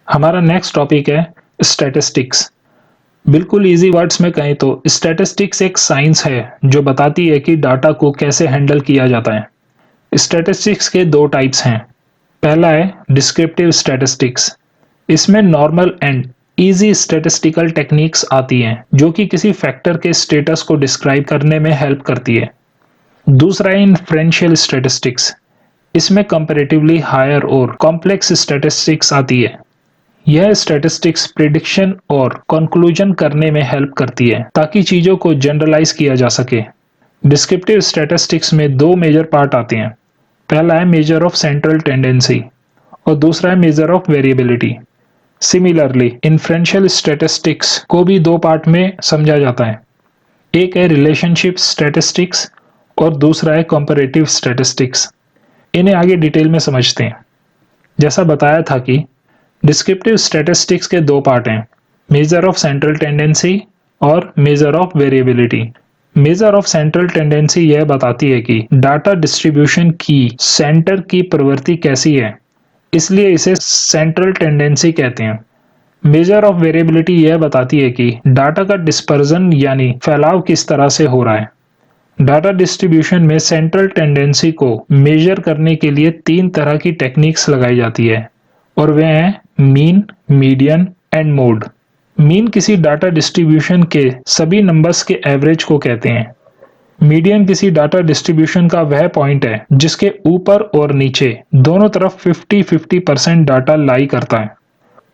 हमारा next topic है statistics. बिल्कुल इजी वर्ड्स में कहें तो स्टैटिस्टिक्स एक साइंस है जो बताती है कि डाटा को कैसे हैंडल किया जाता है। स्टैटिस्टिक्स के दो टाइप्स हैं। पहला है डिस्क्रिप्टिव स्टैटिस्टिक्स। इसमें normal and easy statistical techniques आती हैं जो कि किसी फैक्टर के स्टेटस को डिस्क्राइब करने में हेल्प करती है। दूसरा है इन्फ्रेंशियल स्टैटिस्टिक्स। इसमें कंपैरेटिवली हायर और कॉम्प्लेक्स स्टैटिस्टिक्स आती है। यह स्टैटिस्टिक्स प्रिडिक्शन और कंक्लूजन करने में हेल्प करती है ताकि चीजों को जनरलाइज किया जा सके। डिस्क्रिप्टिव स्टैटिस्टिक्स में दो मेजर पार्ट आते हैं। पहला है मेजर ऑफ सेंट्रल टेंडेंसी और दूसरा है measure of variability. Similarly inferential statistics को भी दो पार्ट में समझा जाता है। एक है रिलेशनशिप स्टैटिस्टिक्स और दूसरा है कंपैरेटिव स्टैटिस्टिक्स। इन्हें आगे डिटेल में समझते हैं। जैसा बताया था कि डिस्क्रिप्टिव स्टैटिस्टिक्स के दो पार्ट हैं, मेजर ऑफ सेंट्रल टेंडेंसी और measure of variability. Measure of central tendency यह बताती है कि डाटा डिस्ट्रीब्यूशन की सेंटर की प्रवृत्ति कैसी है, इसलिए इसे सेंट्रल टेंडेंसी कहते हैं। मेजर ऑफ वेरिएबिलिटी यह बताती है कि डाटा का डिस्पर्जन यानी फैलाव किस तरह से हो रहा है। डाटा डिस्ट्रीब्यूशन में सेंट्रल टेंडेंसी को मेजर करने के लिए तीन तरह की टेक्निक्स लगाई जाती है और वे हैं mean, median and mode. Mean किसी डाटा डिस्ट्रीब्यूशन के सभी नंबर्स के एवरेज को कहते हैं। मीडियन किसी डाटा डिस्ट्रीब्यूशन का वह पॉइंट है जिसके ऊपर और नीचे दोनों तरफ 50-50% डाटा लाई करता है।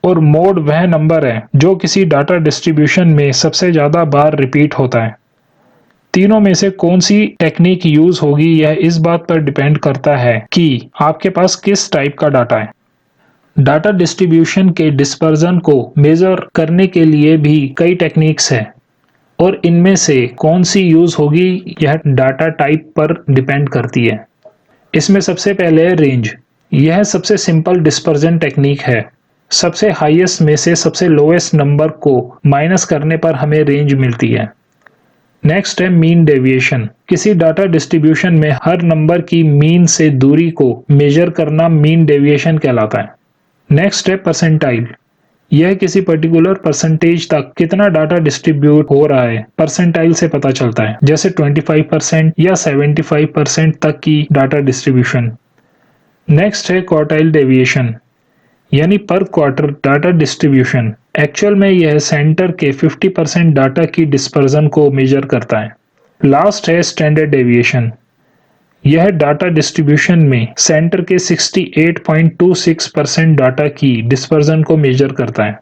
और मोड वह नंबर है जो किसी डाटा डिस्ट्रीब्यूशन में सबसे ज्यादा बार रिपीट होता है। तीनों में से कौन सी टेक्निक यूज होगी यह इस बात पर डिपेंड करता है कि आपके पास किस टाइप का डाटा है। डाटा डिस्ट्रीब्यूशन के डिस्पर्जन को मेजर करने के लिए भी कई टेक्निक्स हैं और इनमें से कौन सी यूज होगी यह डाटा टाइप पर डिपेंड करती है। इसमें सबसे पहले है रेंज। यह सबसे सिंपल डिस्पर्जन टेक्निक है। सबसे हाईएस्ट में से सबसे लोएस्ट नंबर को माइनस करने पर हमें रेंज मिलती है। नेक्स्ट है मीन डेविएशन। किसी डाटा डिस्ट्रीब्यूशन में हर नंबर की मीन से दूरी को मेजर करना मीन डेविएशन कहलाता है। नेक्स्ट है परसेंटाइल। यह किसी पर्टिकुलर परसेंटेज तक कितना डाटा डिस्ट्रीब्यूट हो रहा है परसेंटाइल से पता चलता है, जैसे 25% या 75% तक की डाटा डिस्ट्रीब्यूशन। नेक्स्ट है क्वार्टाइल डेविएशन यानी पर क्वार्टर डाटा डिस्ट्रीब्यूशन। एक्चुअल में यह सेंटर के 50% डाटा की डिस्पर्जन को मेजर करता है। लास्ट है स्टैंडर्ड डेविएशन। यह डाटा डिस्ट्रीब्यूशन में सेंटर के 68.26% डाटा की डिस्पर्जन को मेजर करता है।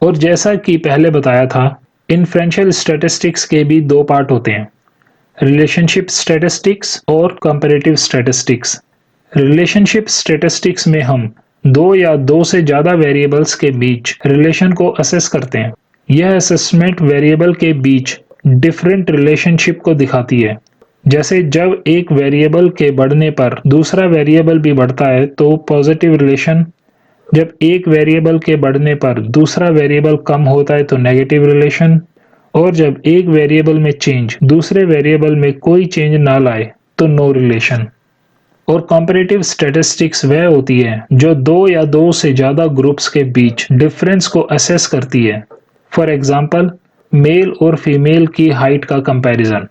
और जैसा कि पहले बताया था, इन्फ्रेंशियल स्टैटिस्टिक्स के भी दो पार्ट होते हैं, रिलेशनशिप स्टैटिस्टिक्स और कंपैरेटिव स्टैटिस्टिक्स। रिलेशनशिप स्टैटिस्टिक्स में हम दो या दो से ज्यादा वेरिएबल्स के बीच रिलेशन को असेस करते हैं। यह असेसमेंट वेरिएबल के बीच डिफरेंट रिलेशनशिप को दिखाती है। जैसे जब एक वेरिएबल के बढ़ने पर दूसरा वेरिएबल भी बढ़ता है तो पॉजिटिव रिलेशन, जब एक वेरिएबल के बढ़ने पर दूसरा वेरिएबल कम होता है तो नेगेटिव रिलेशन, और जब एक वेरिएबल में चेंज दूसरे वेरिएबल में कोई चेंज ना लाए तो नो रिलेशन। और कंपैरेटिव स्टैटिस्टिक्स वह होती है जो दो या दो से ज्यादा ग्रुप्स के बीच डिफरेंस को असेस करती है। फॉर एग्जाम्पल मेल और फीमेल की हाइट का कंपैरिजन।